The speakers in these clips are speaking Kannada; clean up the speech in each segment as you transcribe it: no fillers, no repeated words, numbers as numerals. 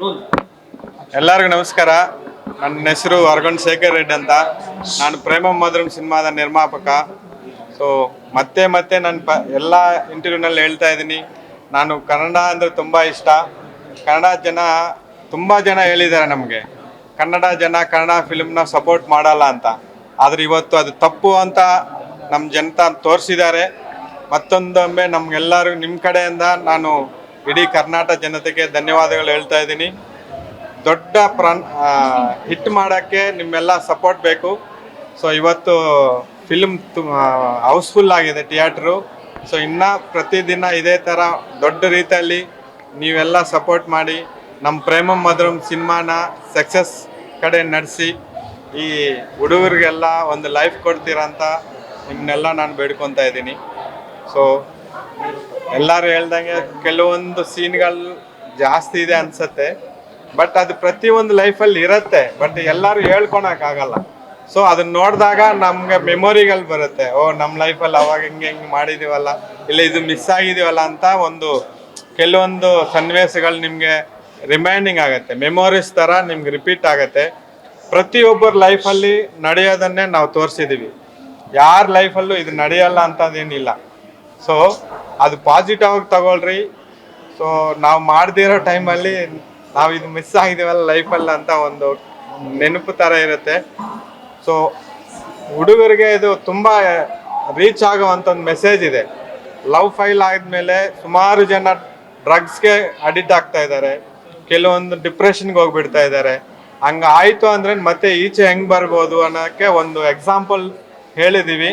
ಎಲ್ಲರಿಗೂ ನಮಸ್ಕಾರ. ನನ್ನ ಹೆಸರು ಅರಗೊಂಡ್ ಶೇಖರ್ ರೆಡ್ಡಿ ಅಂತ. ನಾನು ಪ್ರೇಮಂ ಮಧುರಂ ಸಿನಿಮಾದ ನಿರ್ಮಾಪಕ. ಸೊ ಮತ್ತೆ ನಾನು ಎಲ್ಲ ಇಂಟರ್ವ್ಯೂನಲ್ಲಿ ಹೇಳ್ತಾ ಇದ್ದೀನಿ, ನಾನು ಕನ್ನಡ ಅಂದರೆ ತುಂಬ ಇಷ್ಟ. ತುಂಬ ಜನ ಹೇಳಿದ್ದಾರೆ ನಮಗೆ ಕನ್ನಡ ಫಿಲ್ಮ್ನ ಸಪೋರ್ಟ್ ಮಾಡಲ್ಲ ಅಂತ. ಆದರೆ ಇವತ್ತು ಅದು ತಪ್ಪು ಅಂತ ನಮ್ಮ ಜನತಾ ತೋರಿಸಿದ್ದಾರೆ. ಮತ್ತೊಂದೊಮ್ಮೆ ನಮಗೆಲ್ಲರಿಗೂ ನಿಮ್ಮ ಕಡೆಯಿಂದ ನಾನು ಇಡೀ ಕರ್ನಾಟಕ ಜನತೆಗೆ ಧನ್ಯವಾದಗಳು ಹೇಳ್ತಾ ಇದ್ದೀನಿ. ದೊಡ್ಡ ಹಿಟ್ ಮಾಡೋಕ್ಕೆ ನಿಮ್ಮೆಲ್ಲ ಸಪೋರ್ಟ್ ಬೇಕು. ಸೊ ಇವತ್ತು ಫಿಲ್ಮ್ ಹೌಸ್ಫುಲ್ ಆಗಿದೆ ಥಿಯೇಟ್ರು. ಸೊ ಇನ್ನು ಪ್ರತಿದಿನ ಇದೇ ಥರ ದೊಡ್ಡ ರೀತಿಯಲ್ಲಿ ನೀವೆಲ್ಲ ಸಪೋರ್ಟ್ ಮಾಡಿ ನಮ್ಮ ಪ್ರೇಮಂ ಮಧುರಂ ಸಿನಿಮಾನ ಸಕ್ಸಸ್ ಕಡೆ ನಡೆಸಿ ಈ ಹುಡುಗರಿಗೆಲ್ಲ ಒಂದು ಲೈಫ್ ಕೊಡ್ತೀರಂತ ನಿಮ್ಮನ್ನೆಲ್ಲ ನಾನು ಬೇಡ್ಕೊತಾ ಇದ್ದೀನಿ. ಸೊ ಎಲ್ಲರೂ ಹೇಳ್ದಂಗೆ ಕೆಲವೊಂದು ಸೀನ್ಗಳು ಜಾಸ್ತಿ ಇದೆ ಅನಿಸುತ್ತೆ, ಬಟ್ ಅದು ಪ್ರತಿಯೊಂದು ಲೈಫಲ್ಲಿ ಇರುತ್ತೆ, ಬಟ್ ಎಲ್ಲರೂ ಹೇಳ್ಕೊಳಕ್ಕಾಗಲ್ಲ. ಸೊ ಅದನ್ನ ನೋಡಿದಾಗ ನಮ್ಗೆ ಮೆಮೊರಿಗಳು ಬರುತ್ತೆ. ನಮ್ಮ ಲೈಫಲ್ಲಿ ಅವಾಗ ಹಿಂಗೆ ಮಾಡಿದ್ದೀವಲ್ಲ, ಇಲ್ಲ ಇದು ಮಿಸ್ ಆಗಿದ್ದೀವಲ್ಲ ಅಂತ ಕೆಲವೊಂದು ಸನ್ನಿವೇಶಗಳು ನಿಮಗೆ ರಿಮೈಂಡಿಂಗ್ ಆಗುತ್ತೆ, ಮೆಮೊರೀಸ್ ಥರ ನಿಮ್ಗೆ ರಿಪೀಟ್ ಆಗುತ್ತೆ. ಪ್ರತಿಯೊಬ್ಬರ ಲೈಫಲ್ಲಿ ನಡೆಯೋದನ್ನೇ ನಾವು ತೋರಿಸಿದ್ದೀವಿ. ಯಾರ ಲೈಫಲ್ಲೂ ಇದು ನಡೆಯಲ್ಲ ಅಂತದೇನಿಲ್ಲ. ಸೊ ಅದು ಪಾಸಿಟಿವ್ ಆಗಿ ತಗೊಳ್ರಿ. ಸೊ ನಾವು ಮಾಡದಿರೋ ಟೈಮಲ್ಲಿ ನಾವು ಇದು ಮಿಸ್ ಆಗಿದ್ದೀವಲ್ಲ ಲೈಫಲ್ಲಿ ಅಂತ ಒಂದು ನೆನಪು ಥರ ಇರುತ್ತೆ. ಸೊ ಹುಡುಗರಿಗೆ ಇದು ತುಂಬ ರೀಚ್ ಆಗೋವಂಥ ಒಂದು ಮೆಸೇಜ್ ಇದೆ. ಲವ್ ಫೈಲ್ ಆದಮೇಲೆ ಸುಮಾರು ಜನ ಡ್ರಗ್ಸ್ಗೆ ಅಡಿಕ್ಟ್ ಆಗ್ತಾ ಇದ್ದಾರೆ, ಕೆಲವೊಂದು ಡಿಪ್ರೆಷನ್ಗೆ ಹೋಗ್ಬಿಡ್ತಾ ಇದ್ದಾರೆ. ಹಂಗೆ ಆಯಿತು ಅಂದರೆ ಮತ್ತೆ ಈಚೆ ಹೆಂಗೆ ಬರ್ಬೋದು ಅನ್ನೋಕ್ಕೆ ಒಂದು ಎಕ್ಸಾಂಪಲ್ ಹೇಳಿದ್ದೀವಿ.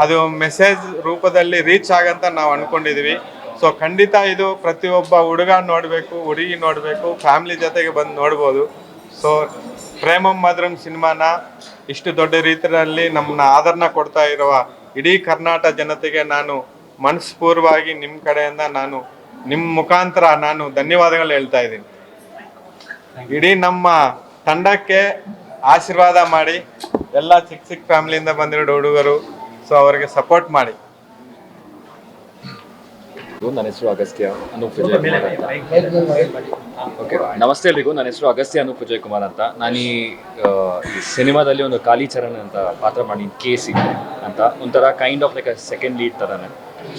ಅದು ಮೆಸೇಜ್ ರೂಪದಲ್ಲಿ ರೀಚ್ ಆಗಂತ ನಾವು ಅಂದ್ಕೊಂಡಿದ್ದೀವಿ. ಸೊ ಖಂಡಿತ ಇದು ಪ್ರತಿಯೊಬ್ಬ ಹುಡುಗ ನೋಡಬೇಕು, ಹುಡುಗಿ ನೋಡಬೇಕು, ಫ್ಯಾಮಿಲಿ ಜೊತೆಗೆ ಬಂದು ನೋಡ್ಬೋದು. ಸೊ ಪ್ರೇಮಂ ಮಧುರಂ ಸಿನಿಮಾನ ಇಷ್ಟು ದೊಡ್ಡ ರೀತಿಯಲ್ಲಿ ನಮ್ಮನ್ನ ಆದರಣ ಕೊಡ್ತಾ ಇರುವ ಇಡೀ ಕರ್ನಾಟಕ ಜನತೆಗೆ ನಾನು ಮನಸ್ಪೂರ್ವವಾಗಿ ನಿಮ್ಮ ಕಡೆಯಿಂದ ನಿಮ್ಮ ಮುಖಾಂತರ ನಾನು ಧನ್ಯವಾದಗಳು ಹೇಳ್ತಾ ಇದ್ದೀನಿ. ಇಡೀ ನಮ್ಮ ತಂಡಕ್ಕೆ ಆಶೀರ್ವಾದ ಮಾಡಿ, ಎಲ್ಲ ಚಿಕ್ಕ ಫ್ಯಾಮಿಲಿಯಿಂದ ಬಂದಿರೋ ಹುಡುಗರು. ಸೊ ಅವರಿಗೆ ಸಪೋರ್ಟ್ ಮಾಡಿ. ನನ್ನ ಹೆಸರು ಅಗಸ್ತ್ಯ ಅನೂಪ್ ವಿಜಯ್ ಕುಮಾರ್ ಅಂತ. ಓಕೆ, ನಮಸ್ತೆ ಎಲ್ರಿಗೂ. ನನ್ನ ಹೆಸರು ಅಗಸ್ತ್ಯ ಅನೂಪ್ ವಿಜಯ್ ಕುಮಾರ್ ಅಂತ. ನಾನು ಈ ಸಿನಿಮಾದಲ್ಲಿ ಒಂದು ಕಾಲಿಚರಣ್ ಅಂತ ಪಾತ್ರ ಮಾಡಿ ಕೇಸಿ ಅಂತ ಒಂಥರ kind of like a second lead ಥರನೇ.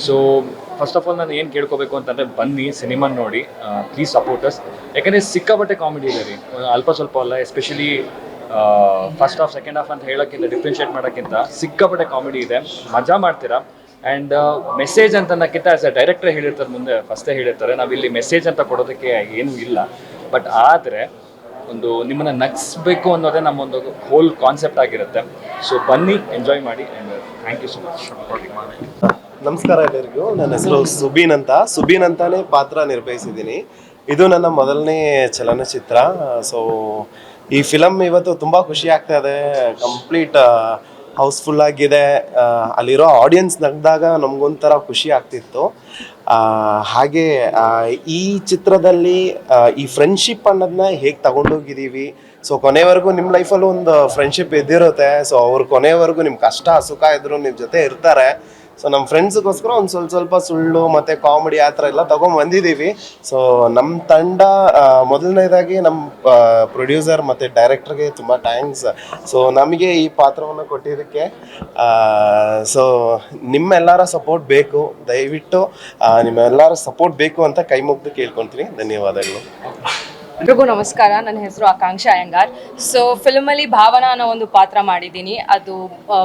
ಸೊ ಫಸ್ಟ್ ಆಫ್ ಆಲ್ ನಾನು ಏನು ಕೇಳ್ಕೋಬೇಕು ಅಂತಂದರೆ, ಬನ್ನಿ ಸಿನಿಮಾ ನೋಡಿ, ಪ್ಲೀಸ್ ಸಪೋರ್ಟರ್ಸ್. ಯಾಕಂದರೆ ಸಿಕ್ಕಾಪಟ್ಟೆ ಕಾಮಿಡಿ ಇದೆ ರೀ, ಅಲ್ಪ ಸ್ವಲ್ಪ ಅಲ್ಲ. Especially first half second half ಅಂತ ಹೇಳೋಕ್ಕಿಂತ, ಡಿಫ್ರೆನ್ಷಿಯೇಟ್ ಮಾಡೋಕ್ಕಿಂತ ಸಿಕ್ಕಾಪಟ್ಟೆ ಕಾಮಿಡಿ ಇದೆ, ಮಜಾ ಮಾಡ್ತೀರಾ. ಆ್ಯಂಡ್ ಮೆಸೇಜ್ ಅಂತ ಅನ್ನೋಕ್ಕಿಂತ ಆ್ಯಸ್ ಅ ಡೈರೆಕ್ಟ್ರೇ ಹೇಳಿರ್ತಾರೆ, ಮುಂದೆ ಫಸ್ಟೇ ಹೇಳಿರ್ತಾರೆ, ನಾವಿಲ್ಲಿ ಮೆಸೇಜ್ ಅಂತ ಕೊಡೋದಕ್ಕೆ ಏನೂ ಇಲ್ಲ. ಬಟ್ ಆದರೆ ಒಂದು ನಿಮ್ಮನ್ನು ನಗಿಸ್ಬೇಕು ಅನ್ನೋದೇ ನಮ್ಮೊಂದು ಹೋಲ್ ಕಾನ್ಸೆಪ್ಟ್ ಆಗಿರುತ್ತೆ. ಸೊ ಬನ್ನಿ, ಎಂಜಾಯ್ ಮಾಡಿ. And thank you so much. ನಮಸ್ಕಾರ ಎಲ್ಲರಿಗೂ. ನನ್ನ ಹೆಸರು ಸುಬೀನ್ ಅಂತಾನೆ ಪಾತ್ರ ನಿರ್ವಹಿಸಿದ್ದೀನಿ. ಇದು ನನ್ನ ಮೊದಲನೇ ಚಲನಚಿತ್ರ. ಸೊ ಈ ಫಿಲಮ್ ಇವತ್ತು ತುಂಬ ಖುಷಿ ಆಗ್ತಾ ಇದೆ. ಕಂಪ್ಲೀಟ್ ಹೌಸ್ಫುಲ್ ಆಗಿದೆ. ಅಲ್ಲಿರೋ ಆಡಿಯನ್ಸ್ ನಗ್ದಾಗ ನಮಗೊಂಥರ ಖುಷಿ ಆಗ್ತಿತ್ತು. ಹಾಗೆ ಈ ಚಿತ್ರದಲ್ಲಿ ಈ ಫ್ರೆಂಡ್ಶಿಪ್ ಅನ್ನೋದನ್ನ ಹೇಗೆ ತಗೊಂಡೋಗಿದ್ದೀವಿ. ಸೊ ಕೊನೆವರೆಗೂ ನಿಮ್ಮ ಲೈಫಲ್ಲೂ ಒಂದು ಫ್ರೆಂಡ್ಶಿಪ್ ಇದ್ದಿರುತ್ತೆ. ಸೊ ಅವ್ರು ಕೊನೆವರೆಗೂ ನಿಮ್ಮ ಕಷ್ಟ ಸುಖ ಇದ್ರು ನಿಮ್ಮ ಜೊತೆ ಇರ್ತಾರೆ. ಸೊ ನಮ್ಮ ಫ್ರೆಂಡ್ಸ್ಗೋಸ್ಕರ ಒಂದು ಸ್ವಲ್ಪ ಸುಳ್ಳು ಮತ್ತು ಕಾಮಿಡಿ ಆ ಥರ ಎಲ್ಲ ತೊಗೊಂಬಂದಿದ್ದೀವಿ. ಸೊ ನಮ್ಮ ತಂಡ ಮೊದಲನೇದಾಗಿ ನಮ್ಮ ಪ್ರೊಡ್ಯೂಸರ್ ಮತ್ತು ಡೈರೆಕ್ಟರ್ಗೆ ತುಂಬ ಥ್ಯಾಂಕ್ಸ್. ಸೊ ನಮಗೆ ಈ ಪಾತ್ರವನ್ನು ಕೊಟ್ಟಿದ್ದಕ್ಕೆ. ಸೊ ನಿಮ್ಮೆಲ್ಲರ ಸಪೋರ್ಟ್ ಬೇಕು, ದಯವಿಟ್ಟು ನಿಮ್ಮೆಲ್ಲರ ಸಪೋರ್ಟ್ ಬೇಕು ಅಂತ ಕೈ ಮುಗ್ದು ಕೇಳ್ಕೊತೀನಿ. ಧನ್ಯವಾದಗಳು. ಎಲ್ರಿಗೂ ನಮಸ್ಕಾರ. ನನ್ನ ಹೆಸರು ಆಕಾಂಕ್ಷಾ ಅಯ್ಯಂಗಾರ್. ಸೊ ಫಿಲ್ಮಲ್ಲಿ ಭಾವನಾ ಅನ್ನೋ ಒಂದು ಪಾತ್ರ ಮಾಡಿದ್ದೀನಿ. ಅದು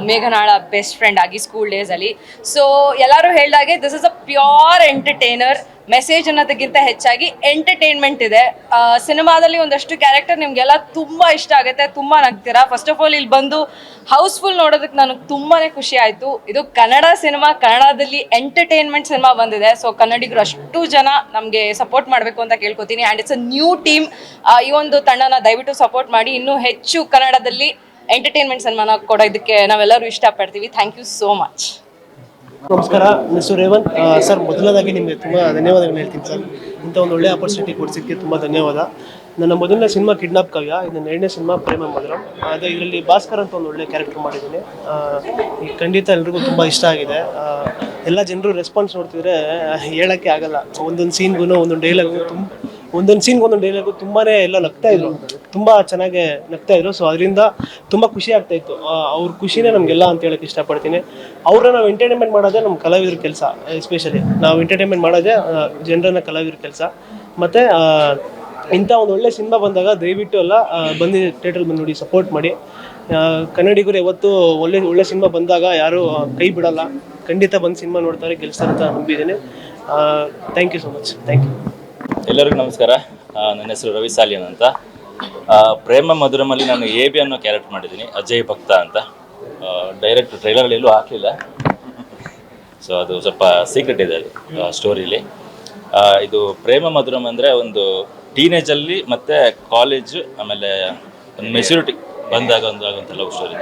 ಮೇಘನಾಳ ಬೆಸ್ಟ್ ಫ್ರೆಂಡ್ ಆಗಿ ಸ್ಕೂಲ್ ಡೇಸಲ್ಲಿ. ಸೊ ಎಲ್ಲರೂ ಹೇಳಿದಾಗೆ this is a pure entertainer. Message ಅನ್ನೋದಕ್ಕಿಂತ ಹೆಚ್ಚಾಗಿ ಎಂಟರ್ಟೈನ್ಮೆಂಟ್ ಇದೆ. ಸಿನಿಮಾದಲ್ಲಿ ಒಂದಷ್ಟು ಕ್ಯಾರೆಕ್ಟರ್ ನಿಮಗೆಲ್ಲ ತುಂಬ ಇಷ್ಟ ಆಗುತ್ತೆ, ತುಂಬ ನಗ್ತೀರಾ. ಫಸ್ಟ್ ಆಫ್ ಆಲ್ ಇಲ್ಲಿ ಬಂದು ಹೌಸ್ಫುಲ್ ನೋಡೋದಕ್ಕೆ ನನಗೆ ತುಂಬಾ ಖುಷಿ ಆಯಿತು. ಇದು ಕನ್ನಡ ಸಿನಿಮಾ, ಕನ್ನಡದಲ್ಲಿ ಎಂಟರ್ಟೈನ್ಮೆಂಟ್ ಸಿನಿಮಾ ಬಂದಿದೆ. ಸೊ ಕನ್ನಡಿಗರು ಅಷ್ಟು ಜನ ನಮಗೆ ಸಪೋರ್ಟ್ ಮಾಡಬೇಕು ಅಂತ ಕೇಳ್ಕೊತೀನಿ. And it's a new team. ಈ ಒಂದು ತಂಡನ ದಯವಿಟ್ಟು ಸಪೋರ್ಟ್ ಮಾಡಿ. ಇನ್ನೂ ಹೆಚ್ಚು ಕನ್ನಡದಲ್ಲಿ ಎಂಟರ್ಟೈನ್ಮೆಂಟ್ ಸಿನಿಮಾನ ಕೊಡೋದಕ್ಕೆ ನಾವೆಲ್ಲರೂ ಇಷ್ಟಪಡ್ತೀವಿ. Thank you so much. ನಮಸ್ಕಾರ, ನನ್ನ ಹೆಸರು ರೇವಂತ್ ಸರ್. ಮೊದಲನೇದಾಗಿ ನಿಮಗೆ ತುಂಬ ಧನ್ಯವಾದಗಳು ಹೇಳ್ತೀನಿ ಸರ್. ಇಂಥ ಒಂದು ಒಳ್ಳೆಯ ಆಪರ್ಚುನಿಟಿ ಕೊಡಿಸಿದ್ದಕ್ಕೆ ತುಂಬ ಧನ್ಯವಾದ. ನನ್ನ ಮೊದಲನೇ ಸಿನಿಮಾ ಕಿಡ್ನಾಪ್ ಕಾವ್ಯ, ಇದು ಎರಡನೇ ಸಿನಿಮಾ ಪ್ರೇಮಂ ಮಧುರಂ. ಅದು ಇದರಲ್ಲಿ ಭಾಸ್ಕರ್ ಅಂತ ಒಂದು ಒಳ್ಳೆ ಕ್ಯಾರೆಕ್ಟರ್ ಮಾಡಿದ್ದೀನಿ. ಈಗ ಖಂಡಿತ ಎಲ್ರಿಗೂ ತುಂಬ ಇಷ್ಟ ಆಗಿದೆ. ಎಲ್ಲ ಜನರು ರೆಸ್ಪಾನ್ಸ್ ನೋಡ್ತಿದ್ರೆ ಹೇಳೋಕ್ಕೆ ಆಗಲ್ಲ. ಒಂದೊಂದು ಸೀನ್ಗೂ ಒಂದೊಂದು ಡೈಲಾಗು ಒಂದೊಂದು ಸೀನ್ಗೆ ಒಂದೊಂದು ಡೈಲಾಗು ತುಂಬಾ ಎಲ್ಲ ನಗ್ತಾ ಇದ್ರು, ತುಂಬ ಚೆನ್ನಾಗಿ ನಗ್ತಾ ಇದ್ರು. ಸೊ ಅದರಿಂದ ತುಂಬ ಖುಷಿ ಆಗ್ತಾ ಇತ್ತು. ಅವ್ರ ಖುಷಿನೇ ನಮಗೆಲ್ಲ ಅಂತ ಹೇಳಕ್ಕೆ ಇಷ್ಟಪಡ್ತೀನಿ. ಅವ್ರನ್ನ ನಾವು ಎಂಟರ್ಟೈನ್ಮೆಂಟ್ ಮಾಡೋದೇ ನಮ್ಮ ಕಲಾವಿದ್ರ ಕೆಲಸ. ಎಸ್ಪೆಷಲಿ ನಾವು ಎಂಟರ್ಟೈನ್ಮೆಂಟ್ ಮಾಡೋದೇ ಜನರನ್ನ ಕಲಾವಿದ್ರ ಕೆಲಸ. ಮತ್ತು ಇಂಥ ಒಂದು ಒಳ್ಳೆ ಸಿನಿಮಾ ಬಂದಾಗ ದಯವಿಟ್ಟು ಎಲ್ಲ ಬಂದು ಥಿಯೇಟ್ರಲ್ಲಿ ಬಂದು ನೋಡಿ, ಸಪೋರ್ಟ್ ಮಾಡಿ. ಕನ್ನಡಿಗರು ಯಾವತ್ತು ಒಳ್ಳೆ ಸಿನಿಮಾ ಬಂದಾಗ ಯಾರು ಕೈ ಬಿಡಲ್ಲ, ಖಂಡಿತ ಬಂದು ಸಿನಿಮಾ ನೋಡ್ತಾರೆ, ಗೆಲ್ಸ್ತಾರೆ ಅಂತ ನಂಬಿದ್ದೀನಿ. Thank you so much. Thank you. ಎಲ್ಲರಿಗೂ ನಮಸ್ಕಾರ. ನನ್ನ ಹೆಸರು ರವಿ ಸಾಲಿಯನ್ ಅಂತ. ಪ್ರೇಮ ಮಧುರಮಲ್ಲಿ ನಾನು AB ಅನ್ನೋ ಕ್ಯಾರೆಕ್ಟರ್ ಮಾಡಿದ್ದೀನಿ, ಅಜಯ್ ಭಕ್ತ ಅಂತ. ಡೈರೆಕ್ಟ್ ಟ್ರೈಲರಲ್ಲಿ ಎಲ್ಲೂ ಹಾಕಲಿಲ್ಲ, ಸೊ ಅದು ಸ್ವಲ್ಪ ಸೀಕ್ರೆಟ್ ಇದೆ ಅದು ಸ್ಟೋರಿಲಿ. ಇದು ಪ್ರೇಮ ಮಧುರಮ್ ಅಂದರೆ ಒಂದು ಟೀನೇಜಲ್ಲಿ ಮತ್ತು ಕಾಲೇಜು ಆಮೇಲೆ ಒಂದು ಮೆಚುರಿಟಿ ಬಂದಾಗ ಆಗುವಂಥ ಲವ್ ಸ್ಟೋರಿ.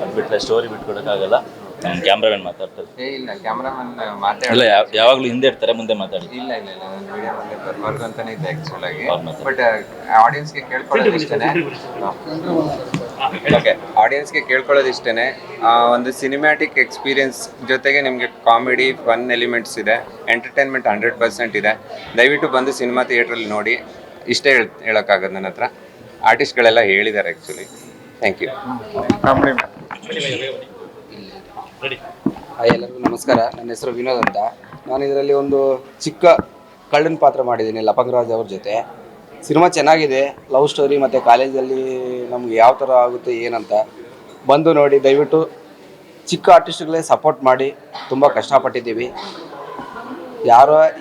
ಅದು ಬಿಟ್ಟರೆ ಸ್ಟೋರಿ ಬಿಟ್ಕೊಡೋಕ್ಕಾಗಲ್ಲ, ನಮ್ಮ ಕ್ಯಾಮ್ರಾಮನ್ ಮಾತಾಡ್ತಾರೆ. ಇಲ್ಲ ಕ್ಯಾಮ್ರಾಮನ್ ಮಾತಾಡ ಇಲ್ಲ, ಯಾವಾಗಲೂ ಹಿಂದೆ ಇರ್ತಾರೆ, ಮುಂದೆ ಮಾತಾಡಿ. ಇಲ್ಲ ನಾನು ವಿಡಿಯೋ ಮುಂದೆ ಬರ್ಬಾರ್ದು ಅಂತಾನೆ ಇದೆ ಆ್ಯಕ್ಚುಲ್ ಆಗಿ. ಬಟ್ ಆಡಿಯನ್ಸ್ಗೆ ಕೇಳ್ಕೊಳ್ಳೋದು ಇಷ್ಟೇ. ಓಕೆ, ಆಡಿಯನ್ಸ್ಗೆ ಕೇಳ್ಕೊಳ್ಳೋದು ಇಷ್ಟೇ. ಒಂದು ಸಿನಿಮ್ಯಾಟಿಕ್ ಎಕ್ಸ್ಪೀರಿಯನ್ಸ್ ಜೊತೆಗೆ ನಿಮಗೆ ಕಾಮಿಡಿ ಫನ್ ಎಲಿಮೆಂಟ್ಸ್ ಇದೆ, ಎಂಟರ್ಟೈನ್ಮೆಂಟ್ 100% ಇದೆ. ದಯವಿಟ್ಟು ಬಂದು ಸಿನಿಮಾ ಥಿಯೇಟ್ರಲ್ಲಿ ನೋಡಿ. ಇಷ್ಟೇ ಹೇಳೋಕ್ಕಾಗೋದು ನನ್ನ ಹತ್ರ. ಆರ್ಟಿಸ್ಟ್ಗಳೆಲ್ಲ ಹೇಳಿದ್ದಾರೆ ಆ್ಯಕ್ಚುಲಿ. Thank you. ಹಾಯ್, ಎಲ್ಲರಿಗೂ ನಮಸ್ಕಾರ. ನನ್ನ ಹೆಸರು ವಿನೋದ್ ಅಂತ. ನಾನು ಇದರಲ್ಲಿ ಒಂದು ಚಿಕ್ಕ ಕಳ್ಳನ ಪಾತ್ರ ಮಾಡಿದ್ದೀನಿ ಲಪಂಗರಾಜ್ ಅವ್ರ ಜೊತೆ. ಸಿನಿಮಾ ಚೆನ್ನಾಗಿದೆ, ಲವ್ ಸ್ಟೋರಿ ಮತ್ತು ಕಾಲೇಜಲ್ಲಿ ನಮ್ಗೆ ಯಾವ ಥರ ಆಗುತ್ತೆ ಏನಂತ ಬಂದು ನೋಡಿ. ದಯವಿಟ್ಟು ಚಿಕ್ಕ ಆರ್ಟಿಸ್ಟ್ಗಳೇ ಸಪೋರ್ಟ್ ಮಾಡಿ, ತುಂಬ ಕಷ್ಟಪಟ್ಟಿದ್ದೀವಿ.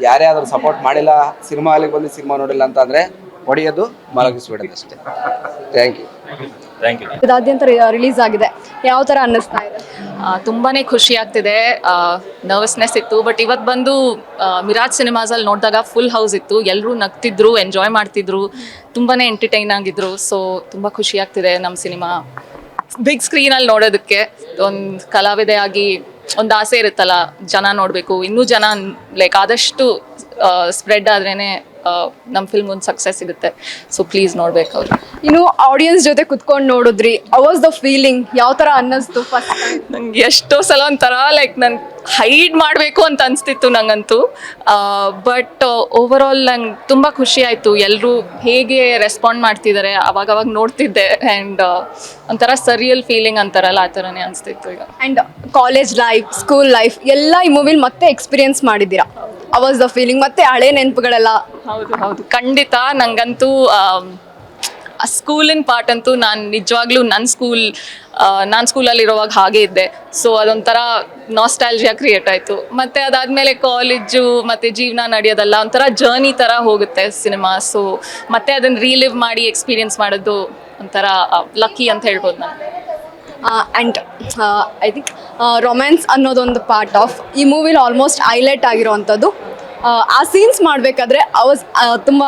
ಯಾರೇ ಆದರೂ ಸಪೋರ್ಟ್ ಮಾಡಿಲ್ಲ, ಸಿನಿಮಾ ಹಾಲಿಗೆ ಬಂದು ಸಿನಿಮಾ ನೋಡಿಲ್ಲ ಅಂತ ಅಂದರೆ ಹೊಡೆಯೋದು, ಮಲಗಿಸ್ಬಿಡೋದು ಅಷ್ಟೇ. Thank you. Thank you. ಇದಾದ್ಯಂತ ರಿಲೀಸ್ ಆಗಿದೆ, ಯಾವ ಥರ ಅನ್ನಿಸ್ತಾ ಇದೆ? ತುಂಬಾ ಖುಷಿ ಆಗ್ತಿದೆ. ನರ್ವಸ್ನೆಸ್ ಇತ್ತು, ಬಟ್ ಇವತ್ತು ಬಂದು ಮಿರಾಜ್ ಸಿನಿಮಾಸಲ್ಲಿ ನೋಡಿದಾಗ ಫುಲ್ ಹೌಸ್ ಇತ್ತು, ಎಲ್ಲರೂ ನಗ್ತಿದ್ರು, ಎಂಜಾಯ್ ಮಾಡ್ತಿದ್ರು, ತುಂಬಾ ಎಂಟರ್ಟೈನ್ ಆಗಿದ್ರು. ಸೊ ತುಂಬ ಖುಷಿ ಆಗ್ತಿದೆ ನಮ್ಮ ಸಿನಿಮಾ ಬಿಗ್ ಸ್ಕ್ರೀನಲ್ಲಿ ನೋಡೋದಕ್ಕೆ. ಒಂದು ಕಲಾವಿದೆಯಾಗಿ ಒಂದು ಆಸೆ ಇರುತ್ತಲ್ಲ, ಜನ ನೋಡಬೇಕು, ಇನ್ನೂ ಜನ ಲೈಕ್ ಆದಷ್ಟು ಸ್ಪ್ರೆಡ್ ಆದ್ರೇ ನಮ್ಮ ಫಿಲ್ಮ್ ಒಂದು ಸಕ್ಸಸ್ ಸಿಗುತ್ತೆ. ಸೊ ಪ್ಲೀಸ್ ನೋಡ್ಬೇಕು ಅವರು. ಇನ್ನು ಆಡಿಯನ್ಸ್ ಜೊತೆ ಕುತ್ಕೊಂಡು ನೋಡಿದ್ರಿ, ವಾಸ್ ದ ಫೀಲಿಂಗ್? ಯಾವ ಥರ ಅನ್ನಿಸ್ತು ಫಸ್ಟ್? ನಂಗೆ ಎಷ್ಟೋ ಸಲ ಒಂಥರ ಲೈಕ್ ನಾನು ಹೈಡ್ ಮಾಡಬೇಕು ಅಂತ ಅನಿಸ್ತಿತ್ತು ನಂಗಂತೂ. ಬಟ್ ಓವರ್ ಆಲ್ ನಂಗೆ ತುಂಬ ಖುಷಿ ಆಯಿತು, ಎಲ್ಲರೂ ಹೇಗೆ ರೆಸ್ಪಾಂಡ್ ಮಾಡ್ತಿದ್ದಾರೆ ಅವಾಗವಾಗ ನೋಡ್ತಿದ್ದೆ. ಆ್ಯಂಡ್ ಒಂಥರ ಸರಿಯಲ್ ಫೀಲಿಂಗ್ ಅಂತಾರಲ್ಲ, ಆ ಥರನೇ ಅನಿಸ್ತಿತ್ತು ಈಗ. And college life, school life ಎಲ್ಲ ಈ ಮೂವಿಲಿ ಮತ್ತೆ ಎಕ್ಸ್ಪೀರಿಯನ್ಸ್ ಮಾಡಿದ್ದೀರಾ. Was the feeling? ಮತ್ತೆ ಹಳೆ ನೆನಪುಗಳೆಲ್ಲ? ಹೌದು ಖಂಡಿತ. ನಂಗಂತೂ ಸ್ಕೂಲಿನ ಪಾರ್ಟ್ ಅಂತೂ ನಾನು ನಿಜವಾಗ್ಲೂ ನಾನು ಸ್ಕೂಲಲ್ಲಿರುವಾಗ ಹಾಗೆ ಇದ್ದೆ. ಸೊ ಅದೊಂಥರ ನಾಸ್ಟಾಲ್ಜಿಯಾ ಕ್ರಿಯೇಟ್ ಆಯಿತು. ಮತ್ತು ಅದಾದಮೇಲೆ ಕಾಲೇಜು ಮತ್ತು ಜೀವನ ನಡೆಯೋದಲ್ಲ ಒಂಥರ ಜರ್ನಿ ಥರ ಹೋಗುತ್ತೆ ಸಿನಿಮಾ. ಸೊ ಮತ್ತೆ ಅದನ್ನು ರೀಲಿವ್ ಮಾಡಿ ಎಕ್ಸ್ಪೀರಿಯನ್ಸ್ ಮಾಡೋದು ಒಂಥರ ಲಕ್ಕಿ ಅಂತ ಹೇಳ್ಬೋದು ನಾನು. ಆ್ಯಂಡ್ ಐ ಥಿಂಕ್ ರೊಮ್ಯಾನ್ಸ್ ಅನ್ನೋದೊಂದು ಪಾರ್ಟ್ ಆಫ್ ಈ ಮೂವಿಲಿ ಆಲ್ಮೋಸ್ಟ್ ಹೈಲೈಟ್ ಆಗಿರೋವಂಥದ್ದು. ಆ ಸೀನ್ಸ್ ಮಾಡಬೇಕಾದ್ರೆ ಅವಾಜ್ ತುಂಬ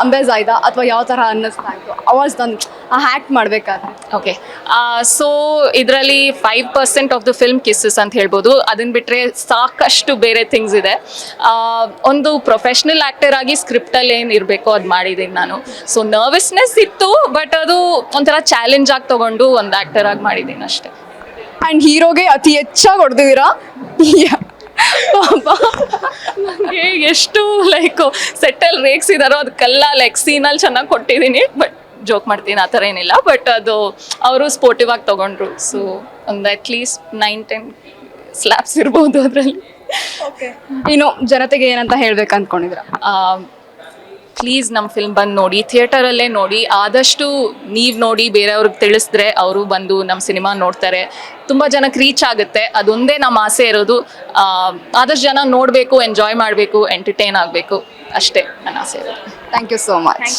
ಅಂಬೇಜ್ ಆಯ್ತಾ, ಅಥವಾ ಯಾವ ಥರ ಅನ್ನಿಸ್ತಾ ಇತ್ತು ಅವಾಜ್ ಆ ಹ್ಯಾಕ್ಟ್ ಮಾಡಬೇಕಾದ್ರೆ? ಓಕೆ, ಸೊ ಇದರಲ್ಲಿ 5% ಆಫ್ ದ ಫಿಲ್ಮ್ ಕಿಸ್ಸಸ್ ಅಂತ ಹೇಳ್ಬೋದು. ಅದನ್ನು ಬಿಟ್ಟರೆ ಸಾಕಷ್ಟು ಬೇರೆ ಥಿಂಗ್ಸ್ ಇದೆ. ಒಂದು ಪ್ರೊಫೆಷ್ನಲ್ ಆ್ಯಕ್ಟರ್ ಆಗಿ ಸ್ಕ್ರಿಪ್ಟಲ್ಲಿ ಏನು ಇರಬೇಕೋ ಅದು ಮಾಡಿದ್ದೀನಿ ನಾನು. ಸೊ ನರ್ವಸ್ನೆಸ್ ಇತ್ತು, ಬಟ್ ಅದು ಒಂಥರ ಚಾಲೆಂಜ್ ಆಗಿ ತೊಗೊಂಡು ಒಂದು ಆ್ಯಕ್ಟರ್ ಆಗಿ ಮಾಡಿದ್ದೀನಿ ಅಷ್ಟೇ. ಆ್ಯಂಡ್ ಹೀರೋಗೆ ಅತಿ ಹೆಚ್ಚಾಗಿ ಹೊಡೆದಿದ್ದೀರಾ. ನನಗೆ ಎಷ್ಟು ಲೈಕ್ ಸೆಟ್ಟಲ್ಲಿ ರೇಗ್ಸಿದಾರೋ ಅದಕ್ಕೆಲ್ಲ ಲೈಕ್ ಸೀನಲ್ಲಿ ಚೆನ್ನಾಗಿ ಕೊಟ್ಟಿದ್ದೀನಿ. ಬಟ್ ಜೋಕ್ ಮಾಡ್ತೀನಿ, ಆ ಥರ ಏನಿಲ್ಲ. ಬಟ್ ಅದು ಅವರು ಸ್ಪೋರ್ಟಿವ್ ಆಗಿ ತೊಗೊಂಡ್ರು. ಸೊ ಒಂದು ಅಟ್ಲೀಸ್ಟ್ 9-10 ಸ್ಲ್ಯಾಪ್ಸ್ ಇರ್ಬೋದು ಅದರಲ್ಲಿ. ಓಕೆ, ಇನ್ನು ಜನತೆಗೆ ಏನಂತ ಹೇಳ್ಬೇಕು ಅಂದ್ಕೊಂಡಿದ್ದೀರಾ? ಪ್ಲೀಸ್ ನಮ್ಮ ಫಿಲ್ಮ್ ಬಂದು ನೋಡಿ, ಥಿಯೇಟರಲ್ಲೇ ನೋಡಿ. ಆದಷ್ಟು ನೀವು ನೋಡಿ ಬೇರೆಯವ್ರಿಗೆ ತಿಳಿಸಿದ್ರೆ ಅವರು ಬಂದು ನಮ್ಮ ಸಿನಿಮಾ ನೋಡ್ತಾರೆ, ತುಂಬ ಜನಕ್ಕೆ ರೀಚ್ ಆಗುತ್ತೆ. ಅದೊಂದೇ ನಮ್ಮ ಆಸೆ ಇರೋದು. ಆದಷ್ಟು ಜನ ನೋಡಬೇಕು, ಎಂಜಾಯ್ ಮಾಡಬೇಕು, ಎಂಟರ್ಟೈನ್ ಆಗಬೇಕು, ಅಷ್ಟೇ ನನ್ನ ಆಸೆ ಇರೋದು. Thank you so much.